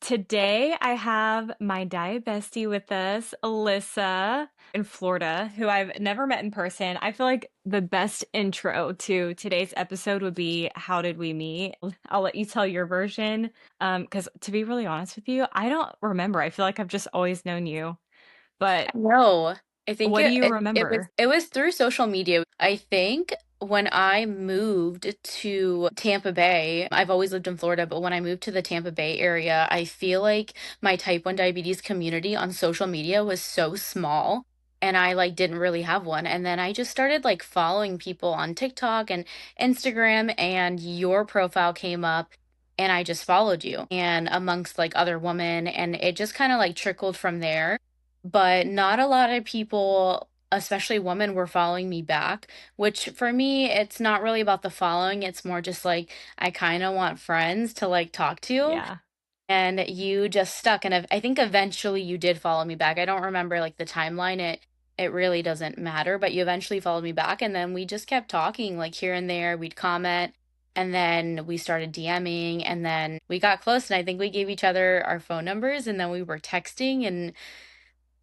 Today I have my diabestie with us, Alyssa in Florida, who I've never met in person. I feel like the best intro to today's episode would be how did we meet? I'll let you tell your version. Because to be really honest with you, I don't remember. I feel like I've just always known you. But No, I think what do it, you it it was remember? it was through social media. I think when I moved to Tampa Bay, I've always lived in Florida, but when I moved to the Tampa Bay area, I feel like my type 1 diabetes community on social media was so small and I like didn't really have one. And then I just started like following people on TikTok and Instagram and your profile came up and I just followed you and amongst like other women and it just kind of like trickled from there, but not a lot of people, especially women, were following me back, which for me, it's not really about the following. It's more just like I kind of want friends to like talk to. Yeah, And you just stuck. And I think eventually you did follow me back. I don't remember like the timeline. It really doesn't matter, but you eventually followed me back. And then we just kept talking like here and there. We'd comment. And then we started DMing and then we got close and I think we gave each other our phone numbers and then we were texting and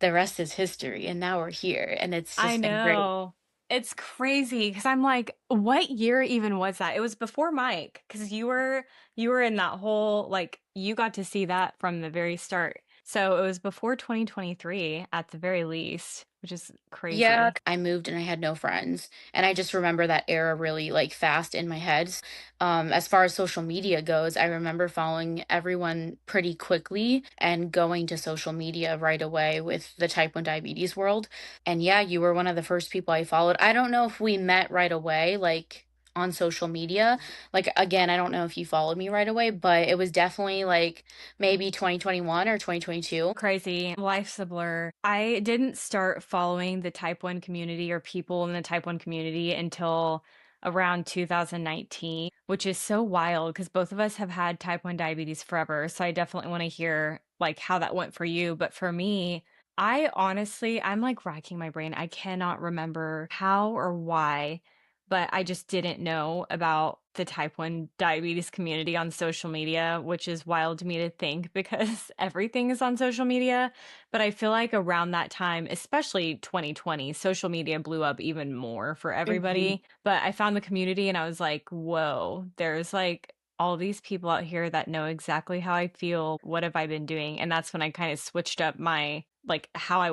the rest is history and now we're here and it's I just been great. know. It's crazy because I'm like, what year even was that? It was before Mike because you were in that whole like you got to see that from the very start. So it was before 2023 at the very least, which is Yeah, crazy. I moved and I had no friends and I just remember that era really like fast in my head. As far as social media goes, I remember following everyone pretty quickly and going to social media right away with the type 1 diabetes world. And yeah, you were one of the first people I followed. I don't know if we met right away like on social media. Like again, I don't know if you followed me right away, but it was definitely like maybe 2021 or 2022. Crazy. Life's a blur. I didn't start following the type 1 community or people in the type 1 community until around 2019, which is so wild because both of us have had type 1 diabetes forever. So I definitely want to hear like how that went for you. But for me, I honestly, I'm like racking my brain. I cannot remember how or why, but I just didn't know about the type 1 diabetes community on social media, which is wild to me to think because everything is on social media. But I feel like around that time, especially 2020, social media blew up even more for Mhm. everybody. But I found the community and I was like, whoa, there's like all these people out here that know exactly how I feel. What have I been doing? And that's when I kind of switched up my like how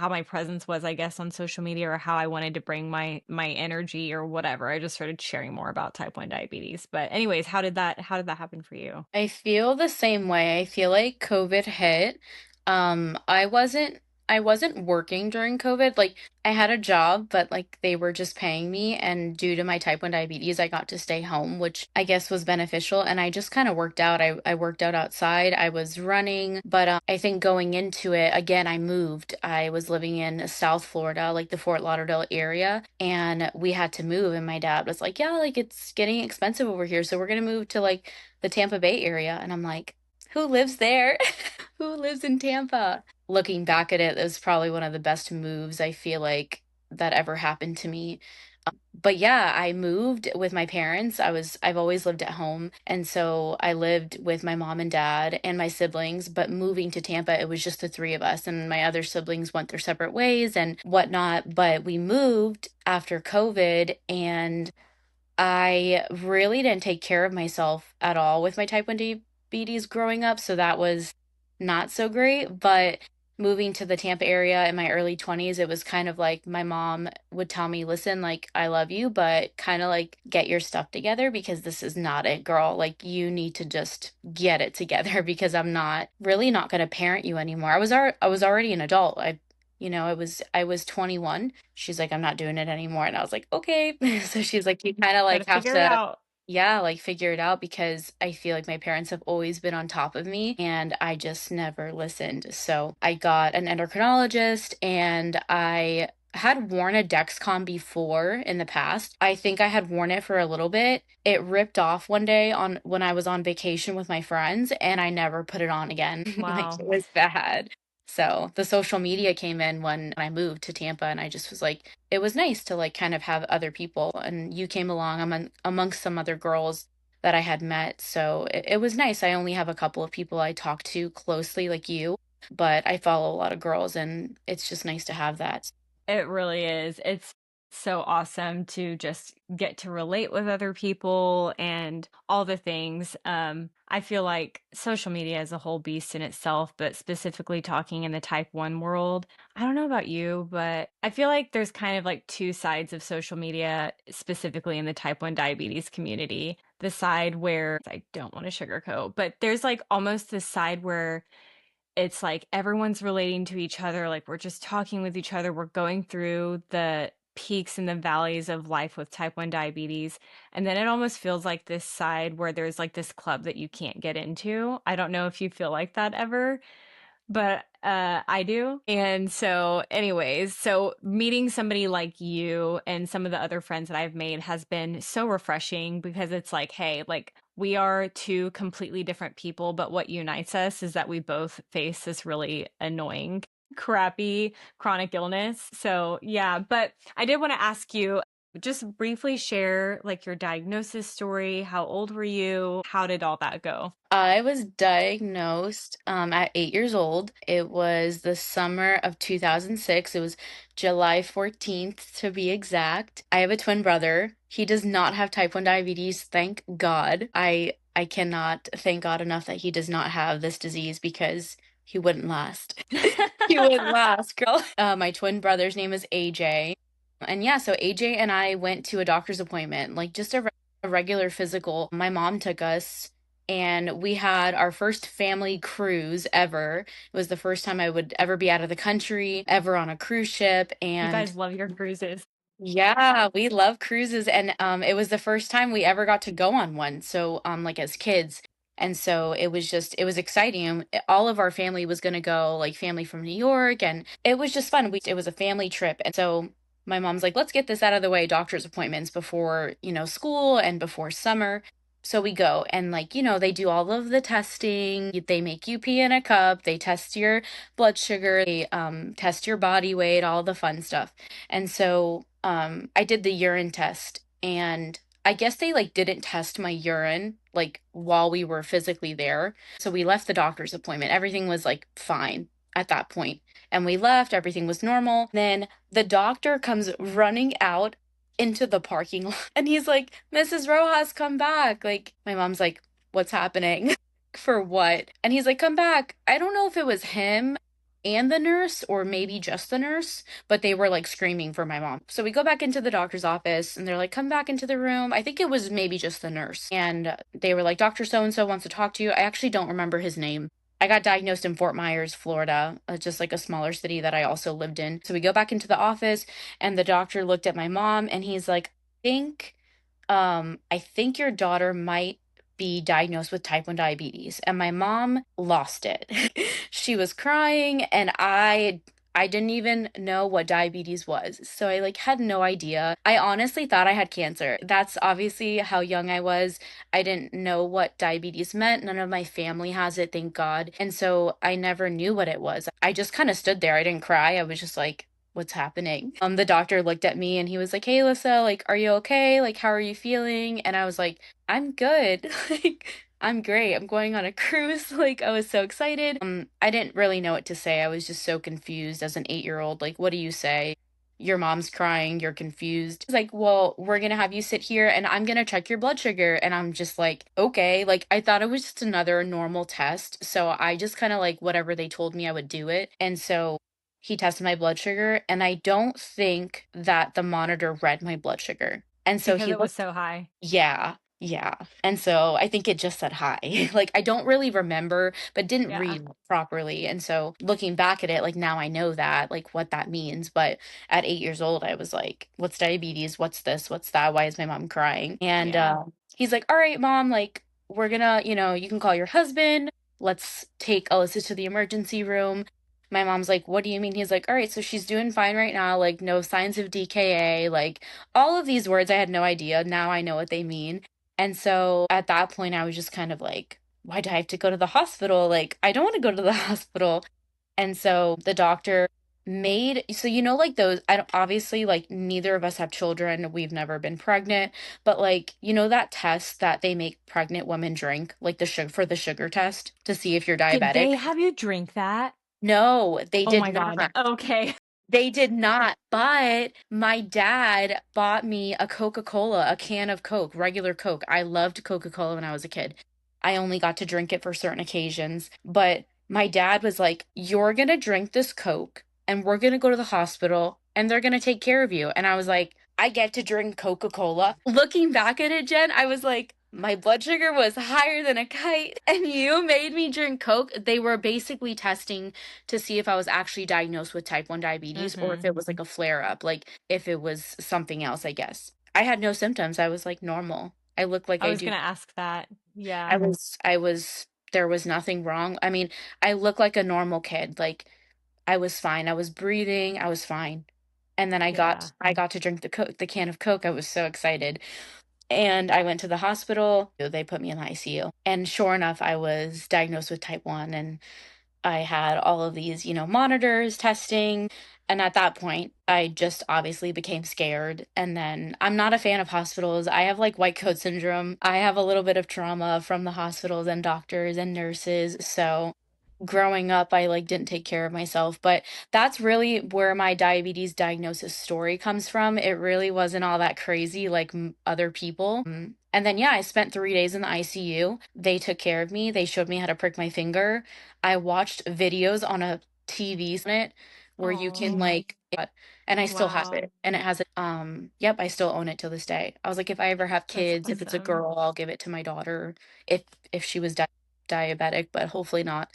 my presence was, I guess, on social media or how I wanted to bring my energy or whatever. I just started sharing more about type 1 diabetes. But anyways, how did that happen for you? I feel the same way. I feel like COVID hit. I wasn't working during COVID. Like I had a job, but like they were just paying me and due to my type 1 diabetes, I got to stay home, which I guess was beneficial and I just kind of worked out. I worked out outside. I was running, but I think going into it, again, I moved. I was living in South Florida, like the Fort Lauderdale area, and we had to move and my dad was like, "Yeah, like it's getting expensive over here, so we're going to move to like the Tampa Bay area." And I'm like, who lives there? Who lives in Tampa? Looking back at it, it was probably one of the best moves I feel like that ever happened to me. But yeah, I moved with my parents. I've always lived at home. And so I lived with my mom and dad and my siblings, but moving to Tampa, it was just the three of us and my other siblings went their separate ways and whatnot. But we moved after COVID and I really didn't take care of myself at all with my type 1 diabetes growing up, so that was not so great. But moving to the Tampa area in my early 20s, it was kind of like my mom would tell me, listen, like, I love you, but kind of like get your stuff together because this is not it, girl. Like, you need to just get it together because I'm not really not going to parent you anymore. I was already an adult. I was 21. She's like, I'm not doing it anymore. And I was like, okay. So she's like, you kind of Gotta like have figure it to, out. yeah, like figure it out because I feel like my parents have always been on top of me and I just never listened. So I got an endocrinologist and I had worn a Dexcom before in the past. I think I had worn it for a little bit. It ripped off one day on when I was on vacation with my friends and I never put it on again. Like Wow. it was bad. So the social media came in when I moved to Tampa, and I just was like, it was nice to like kind of have other people. And you came along amongst some other girls that I had met. So it was nice. I only have a couple of people I talk to closely, like you, but I follow a lot of girls, and it's just nice to have that. It really is. It's so awesome to just get to relate with other people and all the things. I feel like social media is a whole beast in itself, but specifically talking in the type 1 world, I don't know about you, but I feel like there's kind of like two sides of social media, specifically in the type 1 diabetes community. The side where I don't want to sugarcoat, but there's like almost this side where it's like everyone's relating to each other, like we're just talking with each other, we're going through the peaks and the valleys of life with type 1 diabetes. And then it almost feels like this side where there's like this club that you can't get into. I don't know if you feel like that ever, but I do. And so, anyways, so meeting somebody like you and some of the other friends that I've made has been so refreshing because it's like, hey, like we are two completely different people, but what unites us is that we both face this really annoying, crappy chronic illness. So, yeah, but I did want to ask you, just briefly share like your diagnosis story. How old were you? How did all that go? I was diagnosed at 8 years old. It was the summer of 2006. It was July 14th to be exact. I have a twin brother. He does not have type 1 diabetes, thank God. I cannot thank God enough that he does not have this disease because he wouldn't last. He wouldn't last, girl. My twin brother's name is AJ. And yeah, so AJ and I went to a doctor's appointment, like just a regular physical. My mom took us and we had our first family cruise ever. It was the first time I would ever be out of the country, ever on a cruise ship. You And guys love your cruises. yeah, we love cruises. And it was the first time we ever got to go on one. So like as kids. And so it was exciting. And all of our family was going to go, like family from New York. And it was just fun. It was a family trip. And so my mom's like, let's get this out of the way, doctor's appointments before, school and before summer. So we go and like, they do all of the testing. They make you pee in a cup. They test your blood sugar. They test your body weight, all the fun stuff. And so I did the urine test and I guess they like didn't test my urine like while we were physically there. So we left the doctor's appointment. Everything was like fine at that point. And we left, everything was normal. Then the doctor comes running out into the parking lot and he's like, Mrs. Rojas, come back. Like, my mom's like, what's happening? For what? And he's like, come back. I don't know if it was him and the nurse or maybe just the nurse, but they were like screaming for my mom. So we go back into the doctor's office and they're like, come back into the room. I think it was maybe just the nurse. And they were like, Dr. So and so wants to talk to you. I actually don't remember his name. I got diagnosed in Fort Myers, Florida, just like a smaller city that I also lived in. So we go back into the office and the doctor looked at my mom and he's like, think I think your daughter might be diagnosed with type 1 diabetes. And my mom lost it. She was crying and I didn't even know what diabetes was. So I like had no idea. I honestly thought I had cancer. That's obviously how young I was. I didn't know what diabetes meant. None of my family has it, thank God. And so I never knew what it was. I just kind of stood there. I didn't cry. I was just like, what's happening? The doctor looked at me and he was like, hey, Alyssa, like, are you okay? Like, how are you feeling? And I was like, I'm good. Like, I'm great. I'm going on a cruise. Like, I was so excited. I didn't really know what to say. I was just so confused as an 8-year old. Like, what do you say? Your mom's crying, you're confused. It's like, well, we're gonna have you sit here and I'm gonna check your blood sugar. And I'm just like, okay. Like, I thought it was just another normal test. So I just kind of like whatever they told me, I would do it. And so he tested my blood sugar, and I don't think that the monitor read my blood sugar. And so Because he it was looked, so high. yeah, yeah. And so I think it just said hi. Like I don't really remember, but didn't Yeah. read properly. And so looking back at it, like now I know that, like what that means. But at 8 years old, I was like, what's diabetes? What's this? What's that? Why is my mom crying? And Yeah. he's like, all right, mom, like we're gonna, you can call your husband. Let's take Alyssa to the emergency room. My mom's like, what do you mean? He's like, all right, so she's doing fine right now, like no signs of DKA, like all of these words I had no idea. Now I know what they mean. And so at that point, I was just kind of like, why do I have to go to the hospital? Like, I don't want to go to the hospital. And so the doctor made, so like those, I don't, obviously, like, neither of us have children, we've never been pregnant, but like, that test that they make pregnant women drink, like the sugar, for the sugar test to see if you're Did diabetic. they have you drink that? No, they Oh did my God. not. Okay. They did not, but my dad bought me a Coca-Cola, a can of Coke, regular Coke. I loved Coca-Cola when I was a kid. I only got to drink it for certain occasions, but my dad was like, "You're gonna drink this Coke, and we're gonna go to the hospital, and they're gonna take care of you." And I was like, "I get to drink Coca-Cola?" Looking back at it, Jen, I was like, my blood sugar was higher than a kite, and you made me drink Coke. They were basically testing to see if I was actually diagnosed with type 1 diabetes or if Hmm. it was like a flare up, like if it was something else, I guess. I had no symptoms. I was like normal. I looked like I I was do. gonna ask that. I Yeah. was, I was, there was nothing wrong. I mean, I looked like a normal kid. Like I was fine. I was breathing. I was fine. And then Yeah. I got to drink the Coke, the can of Coke. I was so excited. And I went to the hospital. They put me in the ICU. And sure enough, I was diagnosed with type 1, and I had all of these, monitors testing. And at that point, I just obviously became scared. And then I'm not a fan of hospitals. I have like white coat syndrome. I have a little bit of trauma from the hospitals and doctors and nurses. So growing up, I like didn't take care of myself. But that's really where my diabetes diagnosis story comes from. It really wasn't all that crazy like other people. And then, yeah, I spent 3 days in the ICU. They took care of me. They showed me how to prick my finger. I watched videos on a TV on it where you can Oh, like, and I still have wow. it. And it has a, yep, I still own it till this day. I was like, if I ever have That's kids, if it's a awesome. girl, I'll give it to my daughter if she was diabetic, but hopefully not.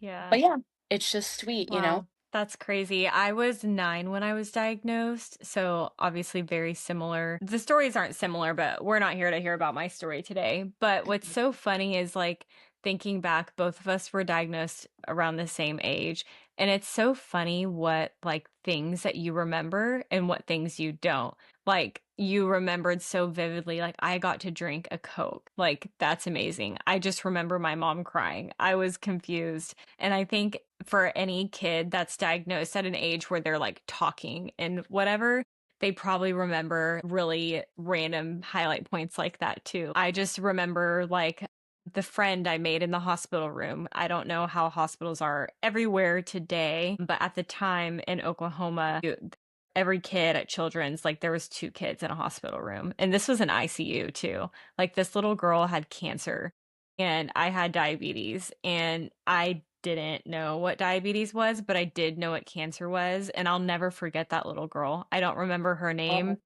Yeah. But yeah, it's just sweet, you know? Wow, that's crazy. I was 9 when I was diagnosed, so obviously very similar. The stories aren't similar, but we're not here to hear about my story today. But what's so funny is like thinking back, both of us were diagnosed around the same age. And it's so funny what like things that you remember and what things you don't. Like you remembered so vividly, like I got to drink a Coke. Like that's amazing. I just remember my mom crying. I was confused. And I think for any kid that's diagnosed at an age where they're like talking and whatever, they probably remember really random highlight points like that too. I just remember like the friend I made in the hospital room. I don't know how hospitals are everywhere today, but at the time in Oklahoma, every kid at Children's, like there was 2 kids in a hospital room. And this was an ICU too. Like this little girl had cancer and I had diabetes and I didn't know what diabetes was, but I did know what cancer was. And I'll never forget that little girl. I don't remember her name.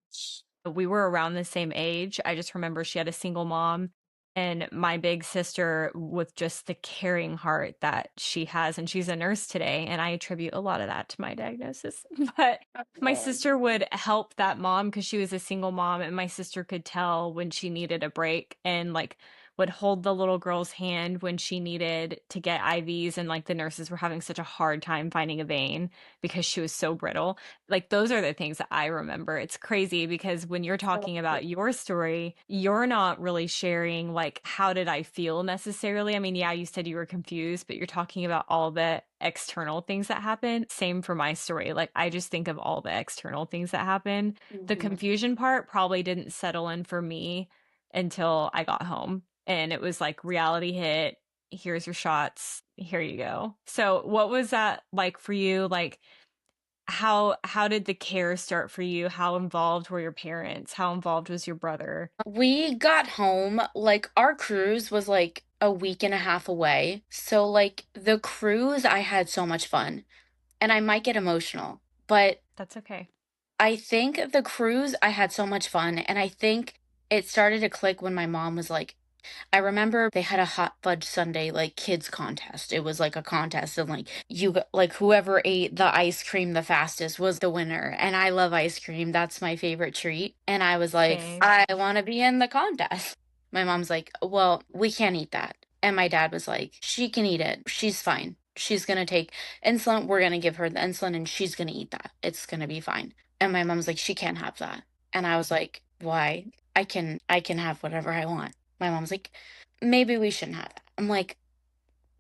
Oh, We were around the same age. I just remember she had a single mom and my big sister with just the caring heart that she has. And she's a nurse today. And I attribute a lot of that to my diagnosis. But my oh, sister would help that mom because she was a single mom. And my sister could tell when she needed a break and like would hold the little girl's hand when she needed to get IVs. And like the nurses were having such a hard time finding a vein because she was so brittle. Like those are the things that I remember. It's crazy because when you're talking about your story, you're not really sharing like how did I feel necessarily. I mean, yeah, you said you were confused, but you're talking about all the external things that happen. Same for my story. Like I just think of all the external things that happen. The mhm. confusion part probably didn't settle in for me until I got home and it was like reality hit. Here's your shots. Here you go. So, what was that like for you? Like how did the care start for you? How involved were your parents? How involved was your brother? We got home, like our cruise was like a week and a half away. So like the cruise, I had so much fun. And I might get emotional, but That's okay. I think the cruise, I had so much fun. And I think it started to click when my mom was like, I remember they had a hot fudge sundae like kids contest. It was like a contest and like like whoever ate the ice cream the fastest was the winner. And I love ice cream. That's my favorite treat. And I was like, Same. I want to be in the contest. My mom's like, "Well, we can't eat that." And my dad was like, "She can eat it. She's fine. She's going to take insulin. We're going to give her the insulin and she's going to eat that. It's going to be fine." And my mom's like, "She can't have that." And I was like, "Why? I can have whatever I want." My mom's like, maybe we shouldn't have that. I'm like,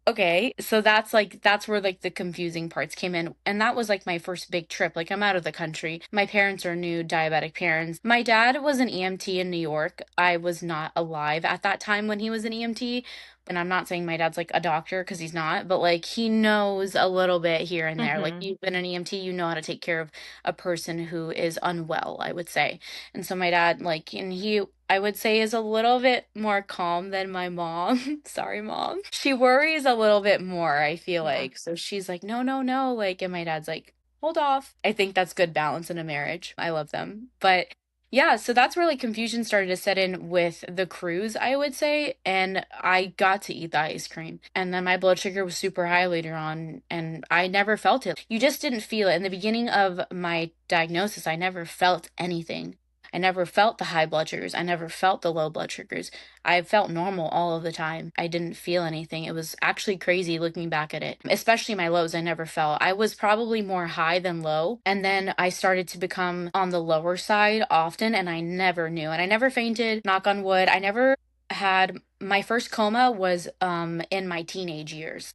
Okay, so that's where like the confusing parts came in. And that was like my first big trip. Like I'm out of the country. My parents are new diabetic parents. My dad was an EMT in New York. I was not alive at that time when he was an EMT. And I'm not saying my dad's like a doctor because he's not, but like he knows a little bit here and there. Like Hmm. you've been an EMT, you know how to take care of a person who is unwell, I would say. And so my dad, like, and he, I would say, is a little bit more calm than my mom. Sorry, mom. She worries a little bit more, I feel Yeah. like. So she's like, no, no, no. Like, and my dad's like, hold off. I think that's good balance in a marriage. I love them. But yeah, so that's where like confusion started to set in with the cruise, I would say. And I got to eat the ice cream. And then my blood sugar was super high later on, and I never felt it. You just didn't feel it. In the beginning of my diagnosis, I never felt anything. I never felt the high blood sugars. I never felt the low blood sugars. I felt normal all of the time. I didn't feel anything. It was actually crazy looking back at it, especially my lows. I never felt. I was probably more high than low. And then I started to become on the lower side often, and I never knew. And I never fainted, knock on wood. I never had my first coma was in my teenage years.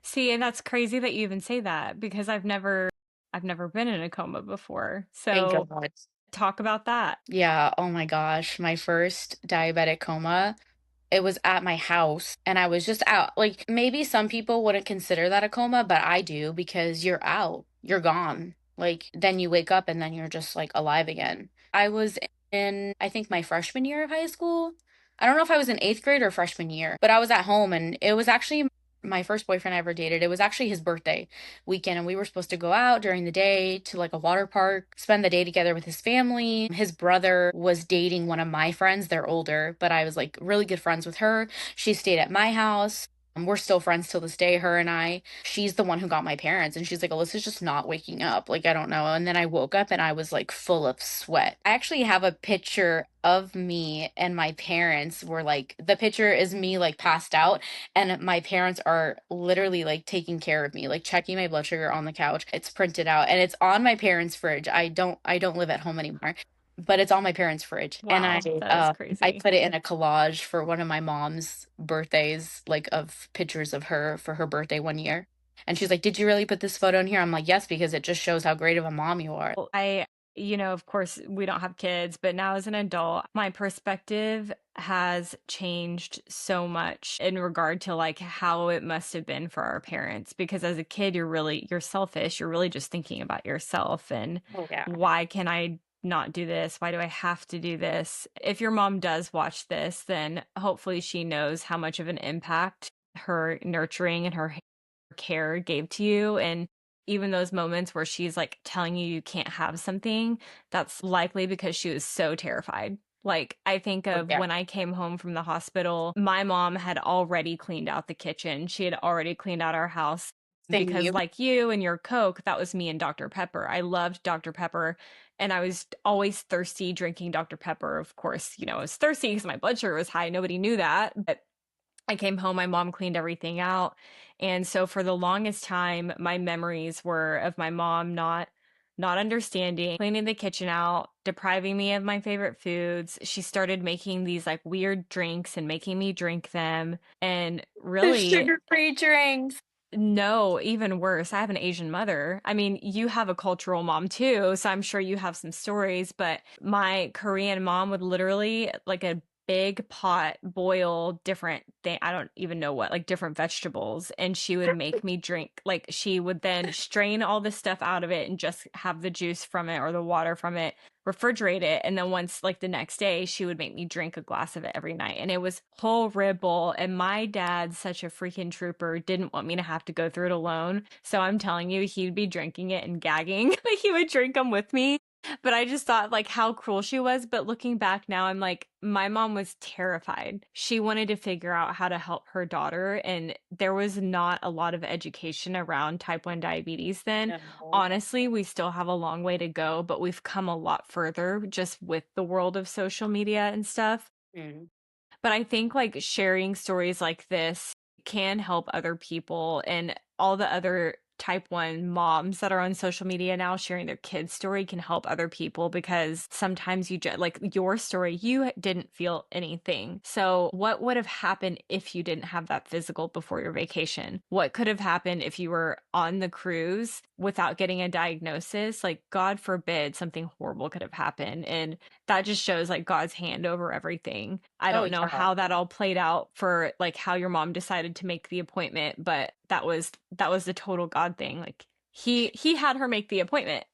See, and that's crazy that you even say that because I've never been in a coma before. Thank So God. talk about that. Yeah, oh my gosh, my first diabetic coma. It was at my house and I was just out. Like maybe some people wouldn't consider that a coma, but I do because you're out. You're gone. Like then you wake up and then you're just like alive again. I was in I think my freshman year of high school. I don't know if I was in 8th grade or freshman year, but I was at home and it was actually my first boyfriend I ever dated. It was actually his birthday weekend and we were supposed to go out during the day to like a water park, spend the day together with his family. His brother was dating one of my friends. They're older, but I was like really good friends with her. She stayed at my house. We're still friends till this day, her and I. She's the one who got my parents, and she's like, Alyssa's just not waking up. Like, I don't know. And then I woke up and I was like full of sweat. I actually have a picture of me and my parents were like, the picture is me like passed out and my parents are literally like taking care of me, like checking my blood sugar on the couch. It's printed out and it's on my parents' fridge. I don't live at home anymore, but it's on my parents' fridge. And Wow, that is I crazy. put it in a collage for one of my mom's birthdays, like of pictures of her for her birthday one year. And she's like, "Did you really put this photo in here?" I'm like, "Yes, because it just shows how great of a mom you are." Well, of course, we don't have kids, but now as an adult, my perspective has changed so much in regard to like how it must have been for our parents. Because as a kid, you're selfish. You're really just thinking about yourself and Oh yeah. why can I not do this? Why do I have to do this? If your mom does watch this, then hopefully she knows how much of an impact her nurturing and her care gave to you. And even those moments where she's like telling you you can't have something, that's likely because she was so terrified. Like, I think Oh of yeah. when I came home from the hospital, my mom had already cleaned out the kitchen. She had already cleaned out our house because, Same. like you and your Coke, that was me and Dr. Pepper. I loved Dr. Pepper and I was always thirsty drinking Dr. Pepper. Of course, I was thirsty because my blood sugar was high. Nobody knew that. But I came home, my mom cleaned everything out. And so for the longest time, my memories were of my mom not understanding, cleaning the kitchen out, depriving me of my favorite foods. She started making these like weird drinks and making me drink them. And The really, sugar-free drinks. no, even worse. I have an Asian mother. I mean, you have a cultural mom too, so I'm sure you have some stories, but my Korean mom would literally like a big pot boil different thing. I don't even know what, like different vegetables, and she would make me drink. Like she would then strain all the stuff out of it and just have the juice from it or the water from it, refrigerate it, and then once like the next day she would make me drink a glass of it every night, and it was horrible. And my dad, such a freaking trooper, didn't want me to have to go through it alone, so I'm telling you, he'd be drinking it and gagging. Like he would drink them with me, but I just thought like how cruel she was. But looking back now, I'm like, my mom was terrified. She wanted to figure out how to help her daughter, and there was not a lot of education around type 1 diabetes then. No. Honestly, we still have a long way to go, but we've come a lot further just with the world of social media and stuff. Mm. But I think like sharing stories like this can help other people and all the other type 1 moms that are on social media now sharing their kids' story can help other people because sometimes like your story, you didn't feel anything. So, what would have happened if you didn't have that physical before your vacation? What could have happened if you were on the cruise without getting a diagnosis? Like, God forbid something horrible could have happened. And that just shows like God's hand over everything. I Oh don't know yeah. how that all played out for like how your mom decided to make the appointment, but that was the total God thing. Like he had her make the appointment.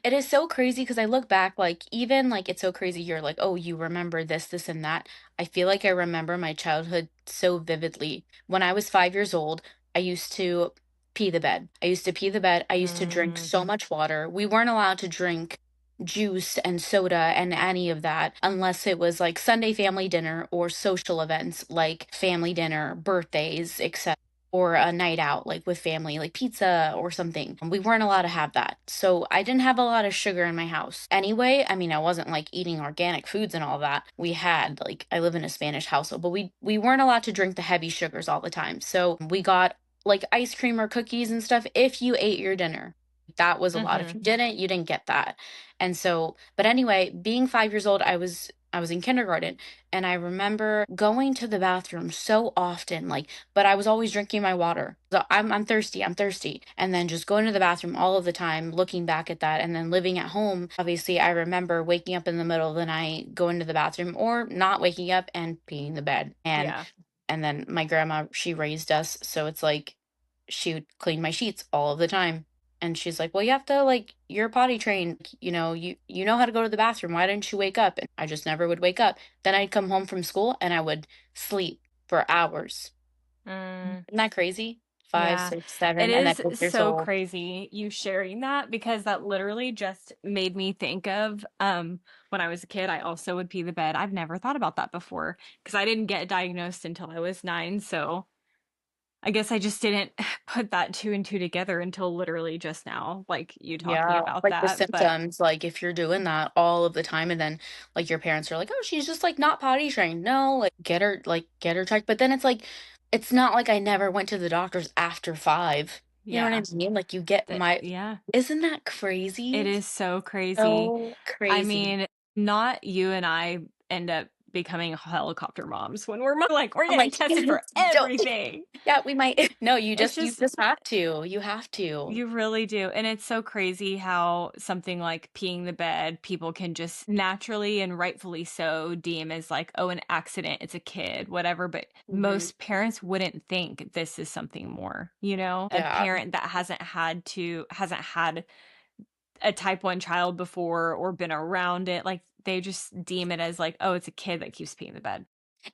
It is so crazy because I look back, like, even like it's so crazy. You're like, oh, you remember this, this, and that. I feel like I remember my childhood so vividly. When I was 5 years old, I used to pee the bed. I used to pee the bed. I used to drink Mm, so much water. We weren't allowed to drink juice and soda and any of that unless it was like Sunday family dinner or social events like family dinner, birthdays, etc. Or a night out like with family, like pizza or something. We weren't allowed to have that. So I didn't have a lot of sugar in my house. Anyway, I mean, I wasn't like eating organic foods and all that. We had like I live in a Spanish household, but we weren't allowed to drink the heavy sugars all the time. So we got like ice cream or cookies and stuff if you ate your dinner. That was a lot. If mhm. you didn't, you didn't get that. And so, but anyway, being 5 years old, I was in kindergarten and I remember going to the bathroom so often, like, but I was always drinking my water. So I'm thirsty, I'm thirsty. And then just going to the bathroom all of the time, looking back at that, and then living at home. Obviously, I remember waking up in the middle of the night, going to the bathroom, or not waking up and peeing the bed. Yeah. And then my grandma, she raised us, so it's like she would clean my sheets all of the time. And she's like, "Well, you have to like you're potty trained, you know how to go to the bathroom. Why didn't you wake up?" And I just never would wake up. Then I'd come home from school and I would sleep for hours. Mm, Isn't that crazy? Five, yeah. six, It seven, and then is 8 years so old. crazy you sharing that because that literally just made me think of when I was a kid, I also would pee the bed. I've never thought about that before because I didn't get diagnosed until I was 9, so I guess I just didn't put that two and two together until literally just now, like you talking Yeah, about like the that. But symptoms, like if you're doing that all of the time and then like your parents are like, "Oh, she's just like not potty trained." No, like get her checked. But then it's like it's not like I never went to the doctors after 5. You know what I yeah, mean? Like you get that my yeah, Isn't that it crazy? is so crazy. So I crazy. mean, not you and I end up becoming helicopter moms when we're like we're I'm getting like, tested for don't everything. yeah, we might no, It's you just just have to. You have to. you really do. And it's so crazy how something like peeing the bed, people can just naturally and rightfully so deem as like, oh, an accident, it's a kid, whatever. But Mhm. most parents wouldn't think this is something more, you know? A Yeah. parent that hasn't had a type 1 child before or been around it, like they just deem it as like, oh, it's a kid that keeps peeing the bed.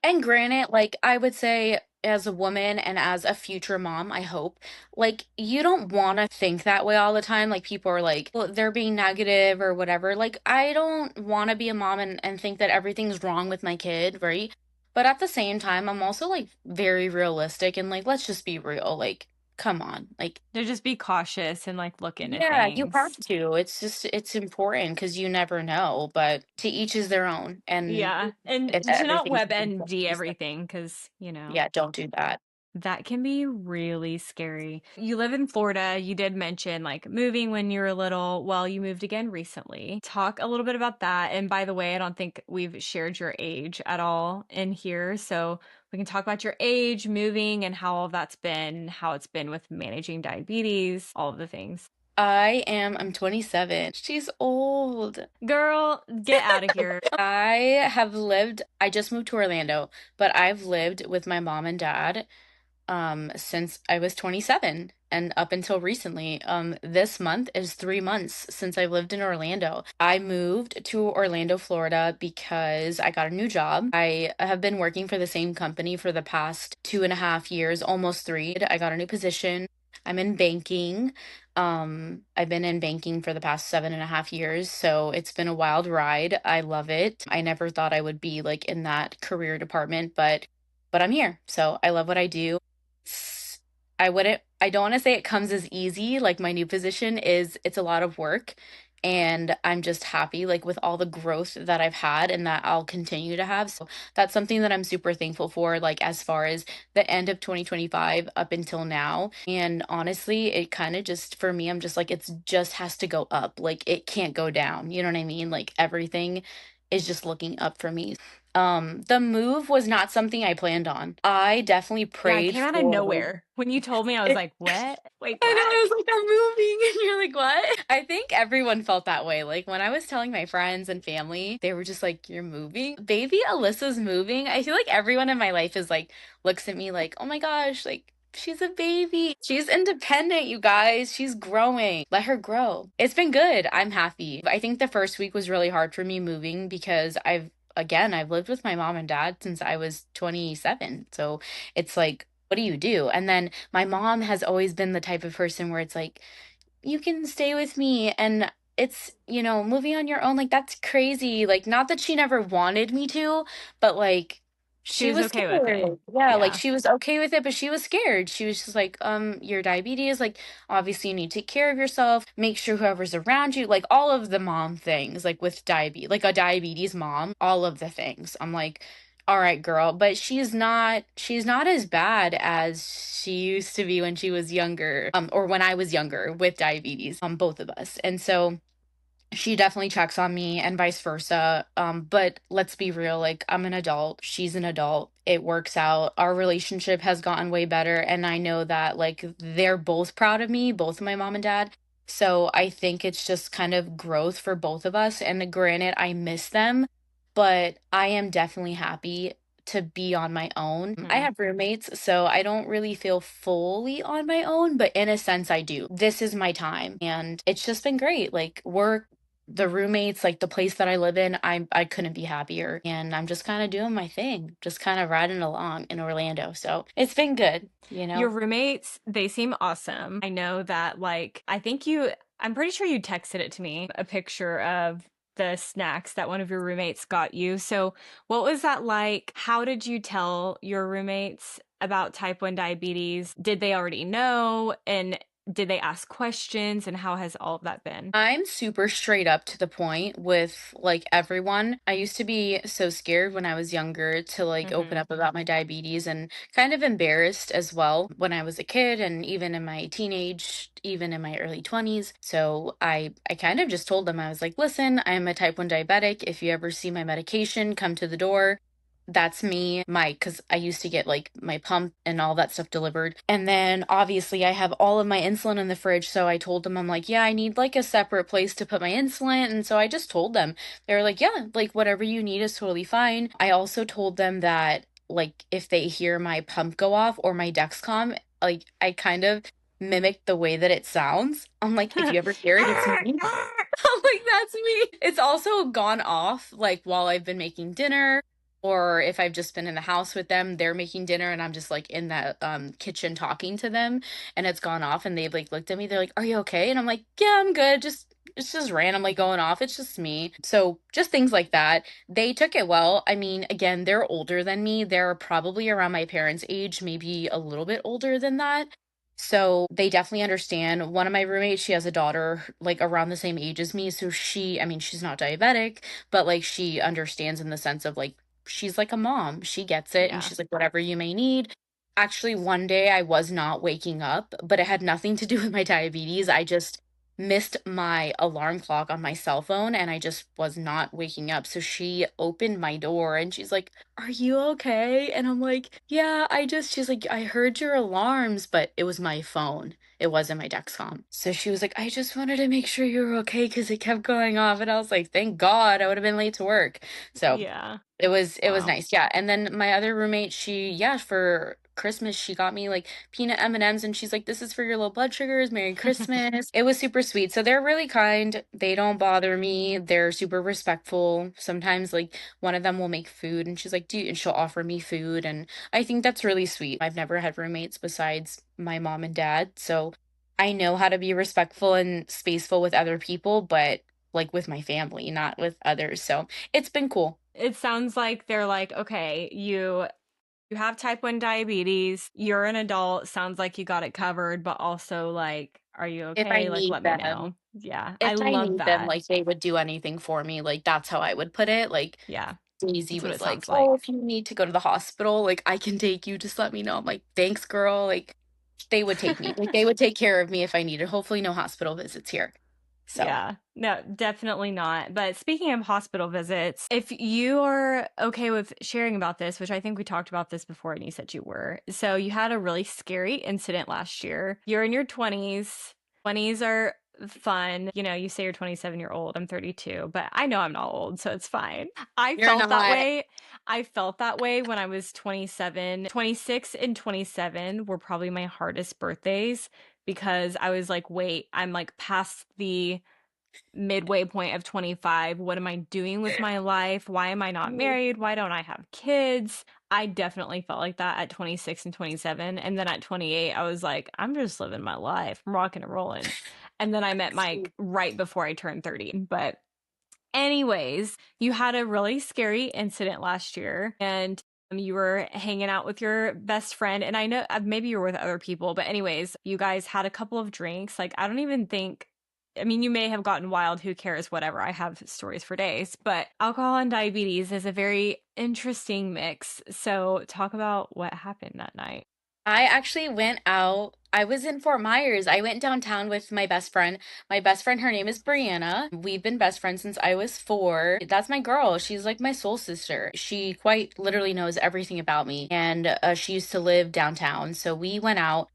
And granted, like I would say as a woman and as a future mom, I hope, like you don't want to think that way all the time. Like people are like, well, they're being negative or whatever. Like I don't want to be a mom and think that everything's wrong with my kid, right? But at the same time, I'm also like very realistic and like let's just be real. Like come on. Like To just be cautious and like look into yeah, you have things. to. It's just it's important because you never know, but to each is their own. And Yeah. And if to not everything's WebMD everything, because, yeah, don't do that. that can be really scary. You live in Florida. You did mention like moving when you were little. Well, you moved again recently. Talk a little bit about that. And by the way, I don't think we've shared your age at all in here. So we can talk about your age, moving, and how all that's been, how it's been with managing diabetes, all of the things. I'm 27. She's old. Girl, get out of here. I just moved to Orlando, but I've lived with my mom and dad since I was 27 and up until recently. This month is 3 months since I lived in Orlando. I moved to Orlando, Florida because I got a new job. I have been working for the same company for the past 2.5 years, almost three. I got a new position. I'm in banking. I've been in banking for the past 7.5 years, so it's been a wild ride. I love it. I never thought I would be like in that career department, but I'm here. So I love what I do. I don't want to say it comes as easy. Like my new position it's a lot of work and I'm just happy like with all the growth that I've had and that I'll continue to have. So that's something that I'm super thankful for, like as far as the end of 2025 up until now. And honestly, it kind of just for me, I'm just like it's just has to go up. Like it can't go down. You know what I mean? Like everything is just looking up for me. The move was not something I planned on. I definitely Yeah, it prayed came out of for nowhere. When you told me, I was like, what? Wait, I know, what? I was like, I'm moving. And you're like, what? I think everyone felt that way. Like when I was telling my friends and family, they were just like, you're moving? Baby Alyssa's moving. I feel like everyone in my life is like, looks at me like, oh my gosh, like, she's a baby. She's independent, you guys. She's growing. Let her grow. It's been good. I'm happy. I think the first week was really hard for me moving because I've lived with my mom and dad since I was 27. So it's like, what do you do? And then my mom has always been the type of person where it's like, you can stay with me and it's, moving on your own, like that's crazy. Like not that she never wanted me to, but like She she was was okay with it. scared. Yeah, like Yeah. she was okay with it, but she was scared. She was just like, your diabetes, like obviously you need to take care of yourself, make sure whoever's around you, like all of the mom things, like with diabetes, like a diabetes mom, all of the things. I'm like, all right, girl, but she's not as bad as she used to be when she was younger, or when I was younger with diabetes, both of us. And so she definitely checks on me and vice versa. But let's be real, like I'm an adult, she's an adult. It works out. Our relationship has gotten way better. And I know that like they're both proud of me, both my mom and dad. So I think it's just kind of growth for both of us. And granted, I miss them, but I am definitely happy to be on my own. I Mhm. have roommates, so I don't really feel fully on my own, but in a sense I do. This is my time and it's just been great. Like work, the roommates, like the place that I live in, I couldn't be happier. And I'm just kind of doing my thing, just kind of riding along in Orlando. So it's been good, you Your know? roommates, they seem awesome. I know that, like, I'm pretty sure you texted it to me, a picture of the snacks that one of your roommates got you. So, what was that like? How did you tell your roommates about type 1 diabetes? Did they already know? And did they ask questions? And how has all of that been? I'm super straight up to the point with like everyone. I used to be so scared when I was younger to like open Hmm. up about my diabetes and kind of embarrassed as well when I was a kid and even in my teenage, even in my early 20s. So I kind of just told them I was like, "Listen, I'm a type 1 diabetic. If you ever see my medication, come to the door." That's me, because I used to get like my pump and all that stuff delivered. And then obviously I have all of my insulin in the fridge. So I told them, I'm like, yeah, I need like a separate place to put my insulin. And so I just told them, they were like, yeah, like whatever you need is totally fine. I also told them that like if they hear my pump go off or my Dexcom, like I kind of mimic the way that it sounds. I'm like, if you ever hear it, it's me. I'm like, that's me. It's also gone off like while I've been making dinner or if I've just been in the house with them, they're making dinner and I'm just like in the kitchen talking to them and it's gone off and they've like looked at me, they're like, "Are you okay?" And I'm like, "Yeah, I'm good. Just it's just randomly going off. It's just me." So just things like that. They took it well. I mean, again, they're older than me. They're probably around my parents' age, maybe a little bit older than that. So they definitely understand. One of my roommates, she has a daughter like around the same age as me. So I mean, she's not diabetic, but like she understands in the sense of like, she's like a mom. She gets it. And Yeah. she's like, whatever you may need. Actually, one day I was not waking up, but it had nothing to do with my diabetes. I just missed my alarm clock on my cell phone and I just was not waking up. So she opened my door and she's like, "Are you okay?" And I'm like, "Yeah, she's like, I heard your alarms, but it was my phone. It wasn't my Dexcom." So she was like, "I just wanted to make sure you were okay because it kept going off." And I was like, "Thank God, I would have been late to work." So Yeah. it was Wow. nice. Yeah. And then my other roommate, yeah, for Christmas, she got me like peanut M&Ms and M's, and she's like, "This is for your low blood sugars. Merry Christmas." It was super sweet. So they're really kind. They don't bother me. They're super respectful. Sometimes like one of them will make food and she's like, and she'll offer me food. And I think that's really sweet. I've never had roommates besides my mom and dad. So I know how to be respectful and spaceful with other people, but like with my family, not with others. So it's been cool. It sounds like they're like, okay, you You have type 1 diabetes. You're an adult. Sounds like you got it covered, but also like, are you If I okay? Like, need let me them, know. Yeah, if I I love need them, that. like they would do anything for me. Like that's how I would put it. Like Yeah, Daisy that's what was it like, sounds "Oh, like. if you need to go to the hospital, like I can take you. Just let me know." I'm like, "Thanks, girl." Like they would take me. Like they would take care of me if I needed. Hopefully no hospital visits here. So, Yeah, no, definitely not. But speaking of hospital visits, if you are okay with sharing about this, which I think we talked about this before and you said you were. So you had a really scary incident last year. You're in your 20s. 20s are fun. You know, you say you're 27-year old. I'm 32, but I know I'm not old, so it's fine. I you're felt that not. way. I felt that way when I was 27. 26 and 27 were probably my hardest birthdays because I was like, wait, I'm like past the midway point of 25. What am I doing with my life? Why am I not married? Why don't I have kids? I definitely felt like that at 26 and 27. And then at 28, I was like, I'm just living my life. I'm rocking and rolling. And then I met Mike right before I turned 30. But anyways, you had a really scary incident last year and you were hanging out with your best friend. And I know maybe you were with other people, but anyways, you guys had a couple of drinks. Like, I don't even think, I mean, you may have gotten wild. Who cares? Whatever. I have stories for days. But alcohol and diabetes is a very interesting mix. So, talk about what happened that night. I actually went out. I was in Fort Myers. I went downtown with my best friend. My best friend, her name is Brianna. We've been best friends since I was 4. That's my girl. She's like my soul sister. She quite literally knows everything about me. And she used to live downtown. So we went out.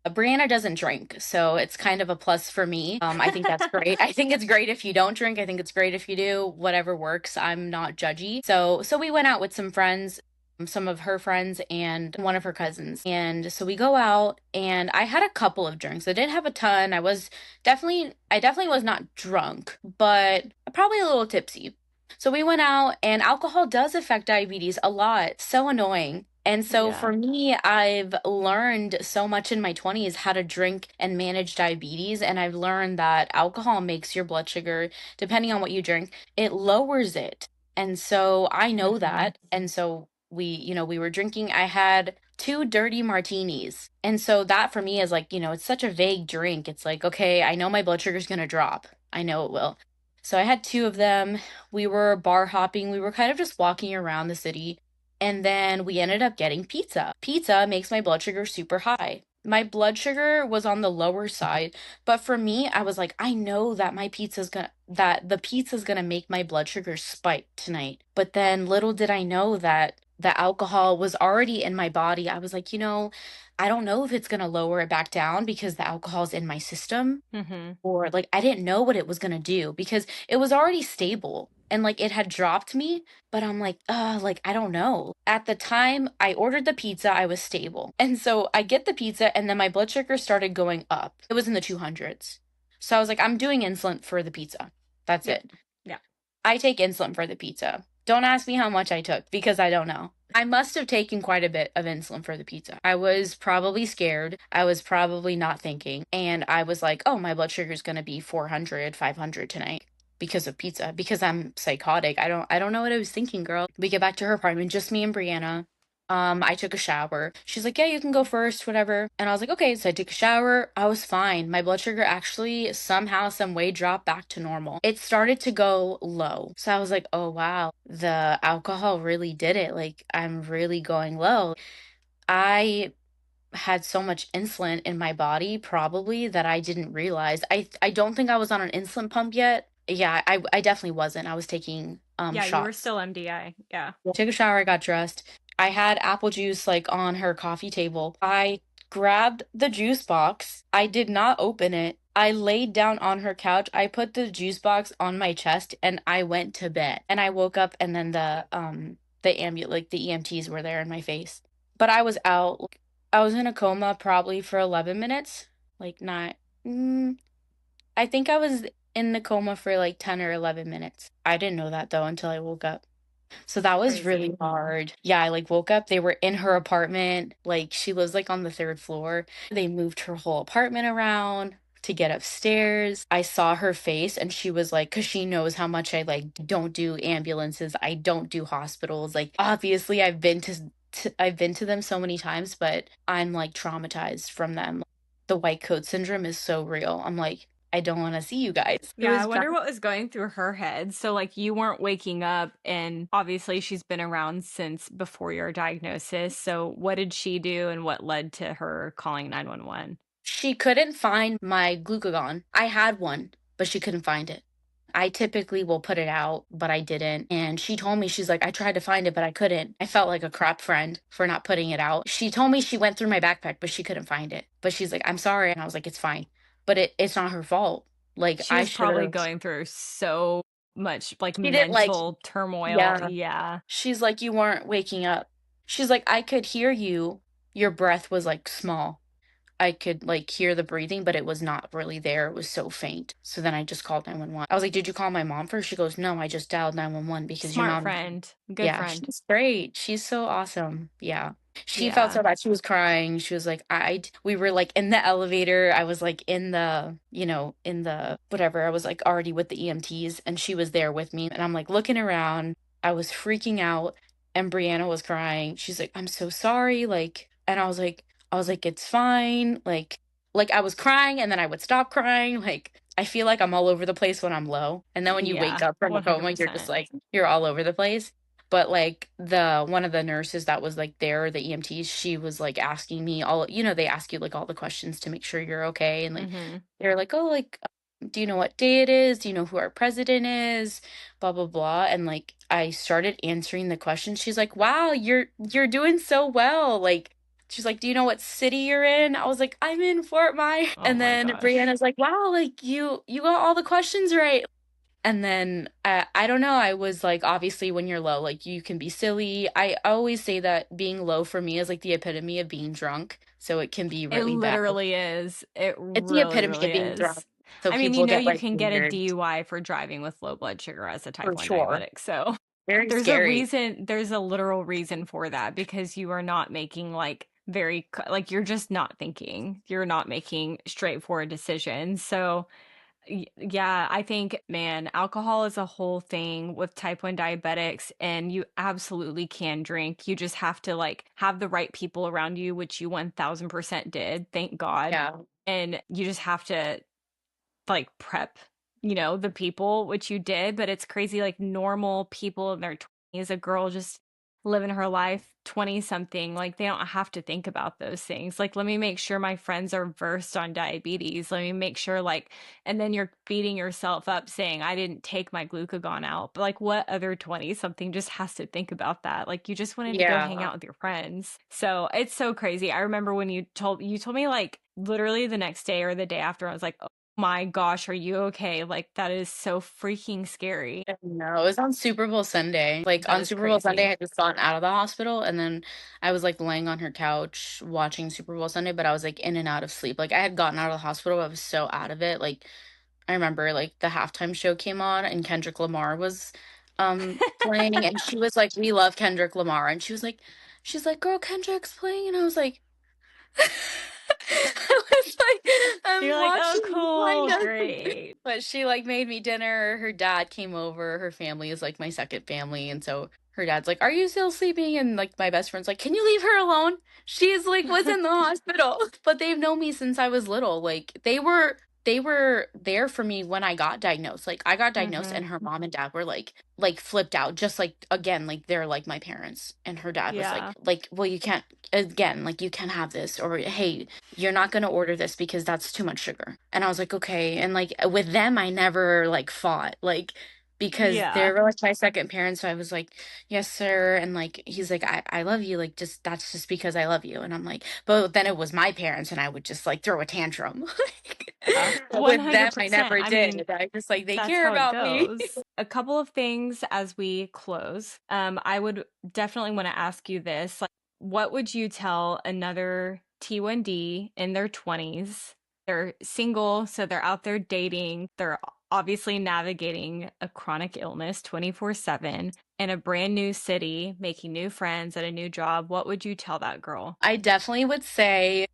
Brianna doesn't drink, so it's kind of a plus for me. I think that's great. I think it's great if you don't drink. I think it's great if you do. Whatever works. I'm not judgy. So we went out with some friends, some of her friends and one of her cousins. And so we go out and I had a couple of drinks. I didn't have a ton. I definitely was not drunk, but probably a little tipsy. So we went out and alcohol does affect diabetes a lot. So annoying. And so for Yeah. me, I've learned so much in my 20s how to drink and manage diabetes. And I've learned that alcohol makes your blood sugar, depending on what you drink, it lowers it. And so I know Hmm. that. And so we were drinking. I had 2 dirty martinis. And so that for me is like, it's such a vague drink. It's like, okay, I know my blood sugar's going to drop. I know it will. So I had 2 of them. We were bar hopping. We were kind of just walking around the city. And then we ended up getting pizza. Pizza makes my blood sugar super high. My blood sugar was on the lower side, but for me, I was like, I know that that the pizza's gonna make my blood sugar spike tonight. But then little did I know that the alcohol was already in my body. I was like, I don't know if it's gonna lower it back down because the alcohol's in my system, Hmm. or like I didn't know what it was gonna do because it was already stable and like it had dropped me, but I'm like, like I don't know. At the time I ordered the pizza, I was stable. And so I get the pizza and then my blood sugar started going up. It was in the 200s. So I was like, I'm doing insulin for the pizza. That's Yep. it. Yeah. I take insulin for the pizza. Don't ask me how much I took because I don't know. I must have taken quite a bit of insulin for the pizza. I was probably scared. I was probably not thinking. And I was like, oh, my blood sugar is going to be 400, 500 tonight because of pizza, because I'm psychotic. I don't know what I was thinking, girl. We get back to her apartment, just me and Brianna. I took a shower. She's like, yeah, you can go first, whatever. And I was like, okay. So I took a shower. I was fine. My blood sugar actually somehow, some way dropped back to normal. It started to go low. So I was like, oh, wow, the alcohol really did it. Like, I'm really going low. I had so much insulin in my body probably that I didn't realize. I don't think I was on an insulin pump yet. Yeah, I definitely wasn't. I was taking Yeah, you were shots. still MDI. Yeah. Took a shower, I got dressed. I had apple juice like on her coffee table. I grabbed the juice box. I did not open it. I laid down on her couch. I put the juice box on my chest and I went to bed. And I woke up and then the EMTs were there in my face. But I was out. I was in a coma probably for 11 minutes. Like not I think I was in the coma for like 10 or 11 minutes. I didn't know that though until I woke up. So that was Crazy. really hard. Yeah, I like woke up. They were in her apartment. Like she lives like on the 3rd floor. They moved her whole apartment around to get upstairs. I saw her face and she was like, because she knows how much I like don't do ambulances. I don't do hospitals. Like obviously I've been I've been to them so many times, but I'm like traumatized from them. The white coat syndrome is so real. I'm like, I don't want to see you guys. It Yeah, I was bad. wonder what was going through her head. So, like, you weren't waking up, and obviously she's been around since before your diagnosis. So, what did she do, and what led to her calling 911? She couldn't find my glucagon. I had one, but she couldn't find it. I typically will put it out, but I didn't. And she told me, she's like, I tried to find it, but I couldn't. I felt like a crap friend for not putting it out. She told me she went through my backpack, but she couldn't find it. But she's like, I'm sorry. And I was like, it's fine. But it's not her fault. Like, She I was should probably have. going through so much like She didn't like, mental turmoil. yeah. Yeah. She's like, you weren't waking up. She's like, I could hear you. Your breath was like small. I could like hear the breathing, but it was not really there. It was so faint. So then I just called 911. I was like, "Did you call my mom first?" She goes, "No, I just dialed 911 because your Smart mom." friend. Good Yeah, friend. she's great. She's so awesome. Yeah. She felt Yeah. so bad. She was crying. She was like, we were like in the elevator. I was like in the, in the whatever. I was like already with the EMTs and she was there with me. And I'm like looking around. I was freaking out and Brianna was crying. She's like, I'm so sorry. Like, and I was like, it's fine. Like I was crying and then I would stop crying. Like, I feel like I'm all over the place when I'm low. And then when you wake Yeah. up from a coma, you're just 100%. like, you're all over the place. But like the one of the nurses that was like there, the EMTs, she was like asking me all, they ask you like all the questions to make sure you're okay. And like Mhm. they're like, oh, like, do you know what day it is? Do you know who our president is? Blah blah blah. And like I started answering the questions. She's like, wow, you're doing so well. Like she's like, do you know what city you're in? I was like, I'm in Fort Myers. Oh And my then gosh. Brianna's like, wow, like you got all the questions right. And then I don't know, I was like, obviously, when you're low, like you can be silly. I always say that being low for me is like the epitome of being drunk. So it can be It really bad. literally is. It It's the really, epitome really of being drunk. is. So I mean, people get you like can get a weird DUI for driving with low blood sugar as a for type 1 sure. diabetic. So Very scary. there's a literal reason for that because you are not making like like you're just not thinking. You're not making straightforward decisions. So yeah, I think, man, alcohol is a whole thing with type 1 diabetics, and you absolutely can drink. You just have to like have the right people around you, which you 1000% did, thank God. Yeah. And you just have to like prep, the people, which you did, but it's crazy. Like normal people in their 20s, a girl just living her life, 20 something, like they don't have to think about those things. Like, let me make sure my friends are versed on diabetes. Let me make sure, like, and then you're beating yourself up saying, I didn't take my glucagon out. But like, what other 20 something just has to think about that? Like, you just wanted to go hang Yeah. out with your friends. So it's so crazy. I remember when you told me like literally the next day or the day after, I was like, my gosh, are you okay? Like, that is so freaking scary. No, it was on Super Bowl Sunday. Like That on is Super Bowl Sunday, I crazy. had just gotten out of the hospital and then I was like laying on her couch watching Super Bowl Sunday, but I was like in and out of sleep. Like I had gotten out of the hospital, I was so out of it. Like I remember like the halftime show came on and Kendrick Lamar was playing and she was like, we love Kendrick Lamar. And she's like, girl, Kendrick's playing. And I was like, I was like, You're I'm like, oh, watching you cool, kind of. great. But she like made me dinner. Her dad came over. Her family is like my second family. And so her dad's like, are you still sleeping? And like my best friend's like, can you leave her alone? She's like was in the hospital. But they've known me since I was little. Like they were there for me when I got diagnosed. Like I got diagnosed Hmm. and her mom and dad were like flipped out, just like again, like they're like my parents. And her dad was Yeah. like, well, you can't again, like you can't have this, or hey, you're not going to order this because that's too much sugar. And I was like, okay. And like with them, I never like fought, like because they Yeah. were like my second parents. So I was like, yes, sir. And like he's like, I love you. Like just that's just because I love you. And I'm like, but then it was my parents and I would just like throw a tantrum. But with them, I 100%. never I mean, did. I just like they that's care how it about me. goes. A couple of things as we close. I would definitely want to ask you this. Like, what would you tell another T1D in their 20s? They're single, so they're out there dating. They're obviously navigating a chronic illness 24/7 in a brand new city, making new friends at a new job. What would you tell that girl? I definitely would say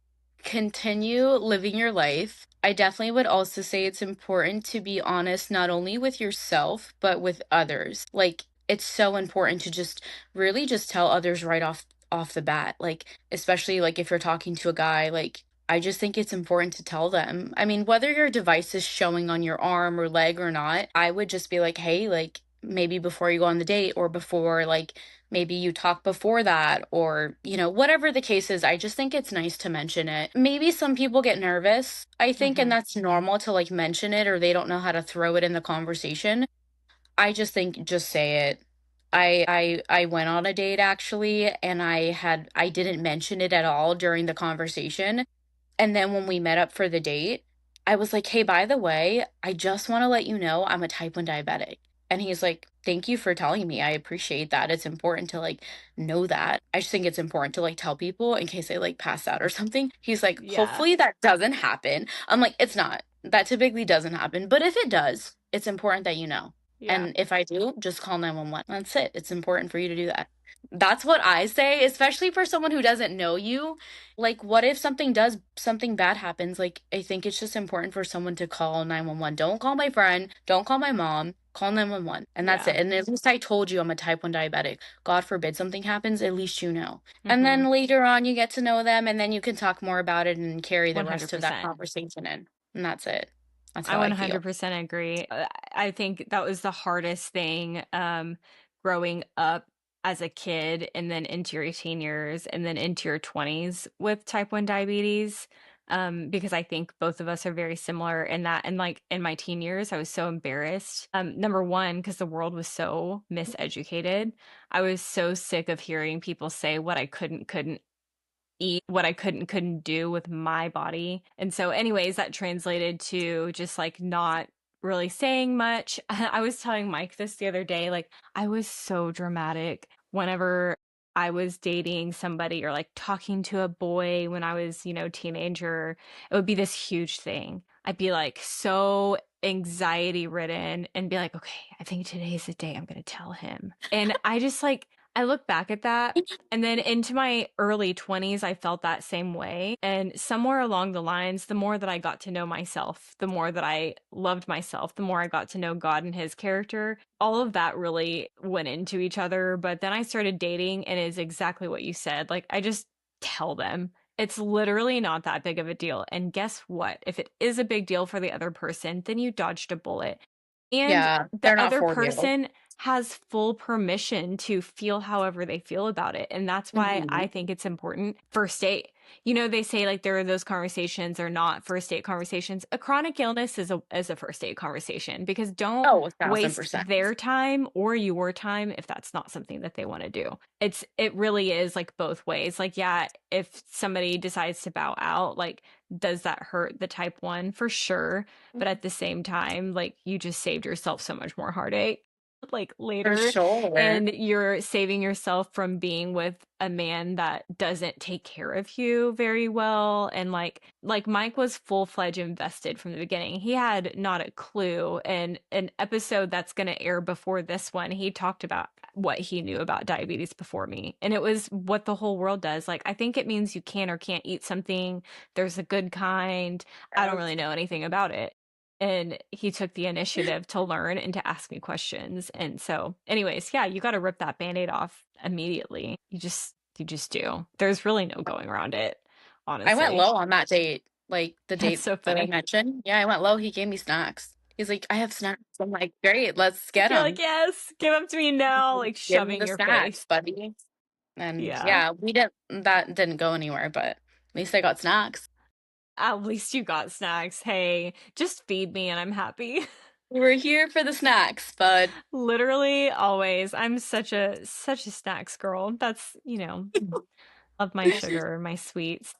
continue living your life. I definitely would also say it's important to be honest not only with yourself, but with others. Like, it's so important to just really just tell others right off. off the bat. Like, especially like if you're talking to a guy, like I just think it's important to tell them. I mean, whether your device is showing on your arm or leg or not, I would just be like, hey, like maybe before you go on the date or before like maybe you talk before that or, whatever the case is, I just think it's nice to mention it. Maybe some people get nervous, I think, and Hmm. that's normal to like mention it or they don't know how to throw it in the conversation. I just think just say it. I went on a date actually and I didn't mention it at all during the conversation. And then when we met up for the date, I was like, "Hey, by the way, I just want to let you know I'm a type 1 diabetic." And he's like, "Thank you for telling me. I appreciate that. It's important to like know that. I just think it's important to like tell people in case they like pass out or something." He's like, Yeah. "Hopefully that doesn't happen." I'm like, "It's not. That typically doesn't happen. But if it does, it's important that you know. Yeah. And if I do, just call 911. That's it. It's important for you to do that." That's what I say, especially for someone who doesn't know you. Like, what if something bad happens? Like, I think it's just important for someone to call 911. Don't call my friend, don't call my mom, call 911. And that's Yeah. it. And at least I told you I'm a type 1 diabetic. God forbid something happens, at least you know. And Hmm. then later on, you get to know them, and then you can talk more about it and carry the rest of that 100%. conversation in. And that's it. That's I how I feel. 100% agree. I think that was the hardest thing, growing up as a kid and then into your teen years and then into your 20s with type 1 diabetes. Because I think both of us are very similar in that. And like in my teen years, I was so embarrassed. Number one, because the world was so miseducated. I was so sick of hearing people say what I couldn't eat, what I couldn't do with my body. And so anyways, that translated to just like not really saying much. I was telling Mike this the other day, like I was so dramatic whenever I was dating somebody or like talking to a boy when I was, teenager. It would be this huge thing. I'd be like so anxiety ridden and be like, okay, I think today's the day I'm going to tell him. And I just like I look back at that and then into my early 20s, I felt that same way. And somewhere along the lines, the more that I got to know myself, the more that I loved myself, the more I got to know God and his character, all of that really went into each other. But then I started dating, and it's exactly what you said. Like, I just tell them. It's literally not that big of a deal. And guess what? If it is a big deal for the other person, then you dodged a bullet. And Yeah, the they're not other for you. person has full permission to feel however they feel about it. And that's why I Mhm. think it's important. First date, they say like there are those conversations or not first date conversations. A chronic illness is a first date conversation because don't Oh, a thousand waste percent. their time or your time if that's not something that they want to do. It really is like both ways. Like, yeah, if somebody decides to bow out, like does that hurt the type 1? For sure, but at the same time, like you just saved yourself so much more heartache like For later, sure. and you're saving yourself from being with a man that doesn't take care of you very well. And like Mike was full-fledged invested from the beginning. He had not a clue. And an episode that's going to air before this one, he talked about what he knew about diabetes before me, and it was what the whole world does. Like, I think it means you can or can't eat something. There's a good kind. I don't really know anything about it. And he took the initiative to learn and to ask me questions. And so, anyways, yeah, you got to rip that band-aid off immediately. You just do. There's really no going around it, I went honestly. low on that date, like the That's date so that I funny. mentioned. Yeah, I went low. He gave me snacks. He's like, I have snacks. I'm like, great, let's get You're like, them. yes, give them to me now, like Give me shoving the your snacks, face. buddy. And Yeah. yeah, that didn't go anywhere, but at least I got snacks. At least you got snacks. Hey, just feed me and I'm happy. We're here for the snacks, bud. Literally always. I'm such a snacks girl. That's, love my sugar, my sweets.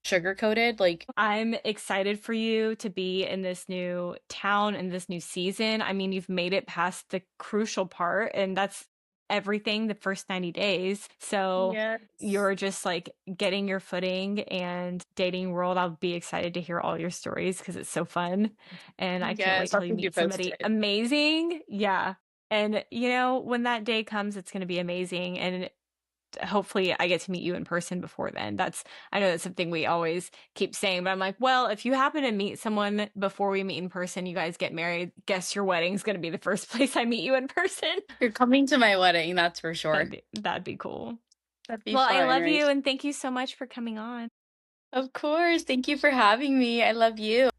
Sugar coated, like, I'm excited for you to be in this new town and this new season. I mean, you've made it past the crucial part, and that's everything the first 90 days. So yes. you're just like getting your footing and dating world. I'll be excited to hear all your stories because it's so fun. And I can't wait Yes, I'll till you keep you meet somebody posted. amazing. Yeah. And when that day comes, it's going to be amazing. And hopefully I get to meet you in person before then. I know that's something we always keep saying, but I'm like, well, if you happen to meet someone before we meet in person, you guys get married, guess your wedding's going to be the first place I meet you in person. You're coming to my wedding, that's for sure. That'd be cool. That'd be Well, I fun, love right? you and thank you so much for coming on. Of course. Thank you for having me. I love you.